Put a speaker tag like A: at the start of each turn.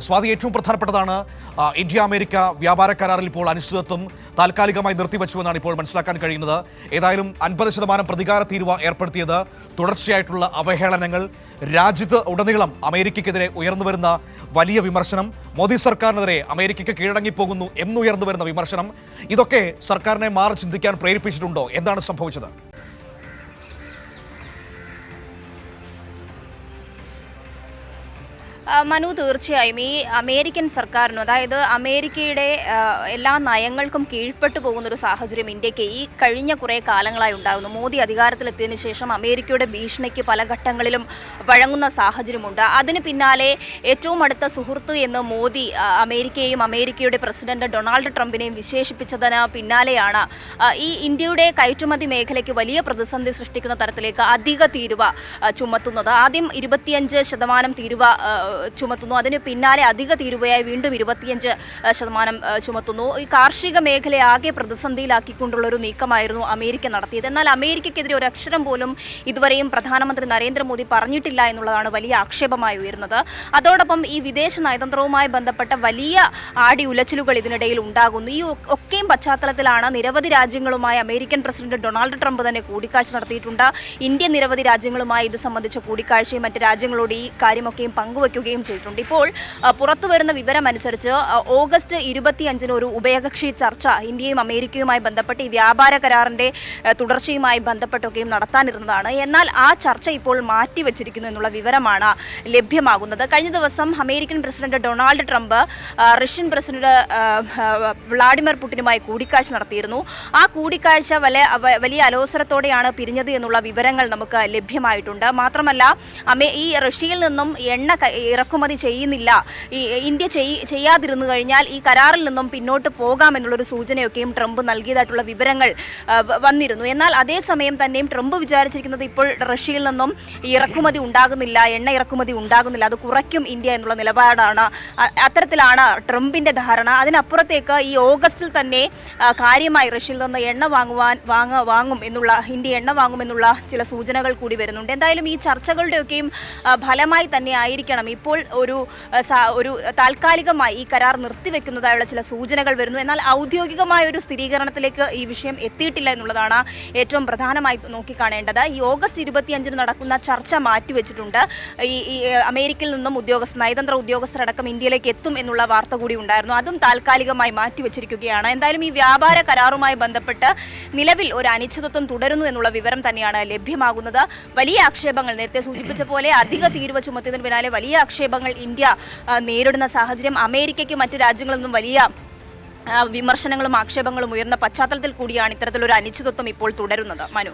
A: സ്വാതി, ഏറ്റവും പ്രധാനപ്പെട്ടതാണ് India America വ്യാപാര കരാറിൽ ഇപ്പോൾ അനിശ്ചിതത്വം താൽക്കാലികമായി നിർത്തിവെച്ചുവെന്നാണ് ഇപ്പോൾ മനസ്സിലാക്കാൻ കഴിയുന്നത്. ഏതായാലും 50% പ്രതികാര തീരുവ ഏർപ്പെടുത്തിയത്, തുടർച്ചയായിട്ടുള്ള അവഹേളനങ്ങൾ, രാജ്യത്ത് ഉടനീളം അമേരിക്കയ്ക്കെതിരെ ഉയർന്നുവരുന്ന വലിയ വിമർശനം, മോദി സർക്കാരിനെതിരെ അമേരിക്കയ്ക്ക് കീഴടങ്ങിപ്പോകുന്നു എന്നുയർന്നു വരുന്ന വിമർശനം, ഇതൊക്കെ സർക്കാരിനെ മാറി ചിന്തിക്കാൻ പ്രേരിപ്പിച്ചിട്ടുണ്ടോ? എന്താണ് സംഭവിച്ചത്?
B: മനു, തീർച്ചയായും ഈ അമേരിക്കൻ സർക്കാരിനും, അതായത് അമേരിക്കയുടെ എല്ലാ നയങ്ങൾക്കും കീഴ്പ്പെട്ടു പോകുന്നൊരു സാഹചര്യം ഇന്ത്യക്ക് ഈ കഴിഞ്ഞ കുറേ കാലങ്ങളായി ഉണ്ടാകുന്നു. മോദി അധികാരത്തിലെത്തിയതിനു ശേഷം അമേരിക്കയുടെ ഭീഷണിക്ക് പല ഘട്ടങ്ങളിലും വഴങ്ങുന്ന സാഹചര്യമുണ്ട്. അതിന് പിന്നാലെ ഏറ്റവും അടുത്ത സുഹൃത്ത് എന്ന് മോദി അമേരിക്കയെയും അമേരിക്കയുടെ പ്രസിഡന്റ് ഡൊണാൾഡ് ട്രംപിനെയും വിശേഷിപ്പിച്ചതിന് പിന്നാലെയാണ് ഈ ഇന്ത്യയുടെ കയറ്റുമതി മേഖലയ്ക്ക് വലിയ പ്രതിസന്ധി സൃഷ്ടിക്കുന്ന തരത്തിലേക്ക് അധിക തീരുവ ചുമത്തുന്നത്. ആദ്യം 25% തീരുവ ചുമത്തുന്നു, അതിന് പിന്നാലെ അധിക തീരുവയായി വീണ്ടും 25% ചുമത്തുന്നു. ഈ കാർഷിക മേഖലയെ ആകെ പ്രതിസന്ധിയിലാക്കിക്കൊണ്ടുള്ള ഒരു നീക്കമായിരുന്നു അമേരിക്ക നടത്തിയത്. എന്നാൽ അമേരിക്കയ്ക്കെതിരെ ഒരു അക്ഷരം പോലും ഇതുവരെയും പ്രധാനമന്ത്രി നരേന്ദ്രമോദി പറഞ്ഞിട്ടില്ല എന്നുള്ളതാണ് വലിയ ആക്ഷേപമായി ഉയർന്നത്. അതോടൊപ്പം ഈ വിദേശ നയതന്ത്രവുമായി ബന്ധപ്പെട്ട വലിയ ആടി ഉലച്ചിലുകൾ ഇതിനിടയിൽ ഉണ്ടാകുന്നു. ഈ ഒക്കെയും പശ്ചാത്തലത്തിലാണ് നിരവധി രാജ്യങ്ങളുമായി അമേരിക്കൻ പ്രസിഡന്റ് ഡൊണാൾഡ് ട്രംപ് തന്നെ കൂടിക്കാഴ്ച നടത്തിയിട്ടുണ്ട്. ഇന്ത്യ നിരവധി രാജ്യങ്ങളുമായി ഇത് സംബന്ധിച്ച കൂടിക്കാഴ്ചയും മറ്റ് രാജ്യങ്ങളോട് ഈ കാര്യമൊക്കെയും പങ്കുവയ്ക്കുകയും ചെയ്തിട്ടുണ്ട്. ഇപ്പോൾ പുറത്തുവരുന്ന വിവരം അനുസരിച്ച് ഓഗസ്റ്റ് 25 ഒരു ഉഭയകക്ഷി ചർച്ച ഇന്ത്യയും അമേരിക്കയുമായി ബന്ധപ്പെട്ട് ഈ വ്യാപാര കരാറിന്റെ തുടർച്ചയുമായി ബന്ധപ്പെട്ടൊക്കെയും നടത്താനിരുന്നതാണ്. എന്നാൽ ആ ചർച്ച ഇപ്പോൾ മാറ്റിവെച്ചിരിക്കുന്നു എന്നുള്ള വിവരമാണ് ലഭ്യമാകുന്നത്. കഴിഞ്ഞ ദിവസം American president Donald Trump Russian president Vladimir പുടിനുമായി കൂടിക്കാഴ്ച നടത്തിയിരുന്നു. ആ കൂടിക്കാഴ്ച വലിയ അലോസരത്തോടെയാണ് പിരിഞ്ഞത് എന്നുള്ള വിവരങ്ങൾ നമുക്ക് ലഭ്യമായിട്ടുണ്ട്. മാത്രമല്ല, ഈ റഷ്യയിൽ നിന്നും എണ്ണ ഇറക്കുമതി ചെയ്യുന്നില്ല, ഈ ഇന്ത്യ ചെയ്യാതിരുന്നു കഴിഞ്ഞാൽ ഈ കരാറിൽ നിന്നും പിന്നോട്ട് പോകാമെന്നുള്ളൊരു സൂചനയൊക്കെയും ട്രംപ് നൽകിയതായിട്ടുള്ള വിവരങ്ങൾ വന്നിരുന്നു. എന്നാൽ അതേസമയം തന്നെയും ട്രംപ് വിചാരിച്ചിരിക്കുന്നത് ഇപ്പോൾ റഷ്യയിൽ നിന്നും ഇറക്കുമതി ഉണ്ടാകുന്നില്ല, എണ്ണ ഇറക്കുമതി ഉണ്ടാകുന്നില്ല, അത് കുറയ്ക്കും ഇന്ത്യ എന്നുള്ള നിലപാടാണ്. അത്തരത്തിലാണ് ട്രംപിന്റെ ധാരണ. അതിനപ്പുറത്തേക്ക് ഈ ഓഗസ്റ്റിൽ തന്നെ കാര്യമായി റഷ്യയിൽ നിന്ന് എണ്ണ വാങ്ങും എന്നുള്ള, ഇന്ത്യ എണ്ണ വാങ്ങുമെന്നുള്ള ചില സൂചനകൾ കൂടി വരുന്നുണ്ട്. എന്തായാലും ഈ ചർച്ചകളുടെയൊക്കെയും ഫലമായി തന്നെ ആയിരിക്കണം ഇപ്പോൾ ഒരു താൽക്കാലികമായി ഈ കരാർ നിർത്തിവെക്കുന്നതായുള്ള ചില സൂചനകൾ വരുന്നു. എന്നാൽ ഔദ്യോഗികമായ ഒരു സ്ഥിരീകരണത്തിലേക്ക് ഈ വിഷയം എത്തിയിട്ടില്ല എന്നുള്ളതാണ് ഏറ്റവും പ്രധാനമായി നോക്കിക്കാണേണ്ടത്. ഈ ഓഗസ്റ്റ് 25 നടക്കുന്ന ചർച്ച മാറ്റിവെച്ചിട്ടുണ്ട്. ഈ അമേരിക്കയിൽ നിന്നും നയതന്ത്ര ഉദ്യോഗസ്ഥരടക്കം ഇന്ത്യയിലേക്ക് എത്തും എന്നുള്ള വാർത്ത കൂടി ഉണ്ടായിരുന്നു. അതും താൽക്കാലികമായി മാറ്റിവെച്ചിരിക്കുകയാണ്. എന്തായാലും ഈ വ്യാപാര കരാറുമായി ബന്ധപ്പെട്ട് നിലവിൽ ഒരു അനിശ്ചിതത്വം തുടരുന്നു എന്നുള്ള വിവരം തന്നെയാണ് ലഭ്യമാകുന്നത്. വലിയ ആക്ഷേപങ്ങൾ, നേരത്തെ സൂചിപ്പിച്ച പോലെ അധിക തീരുവ ചുമത്തിയതിന് പിന്നാലെ വലിയ ആക്ഷേപങ്ങൾ ഇന്ത്യ നേരിടുന്ന സാഹചര്യം, അമേരിക്കയ്ക്ക് മറ്റു രാജ്യങ്ങളിൽ നിന്നും വലിയ വിമർശനങ്ങളും ആക്ഷേപങ്ങളും ഉയർന്ന പശ്ചാത്തലത്തിൽ കൂടിയാണ് ഇത്തരത്തിലൊരു അനിശ്ചിതത്വം ഇപ്പോൾ തുടരുന്നത്. മനു.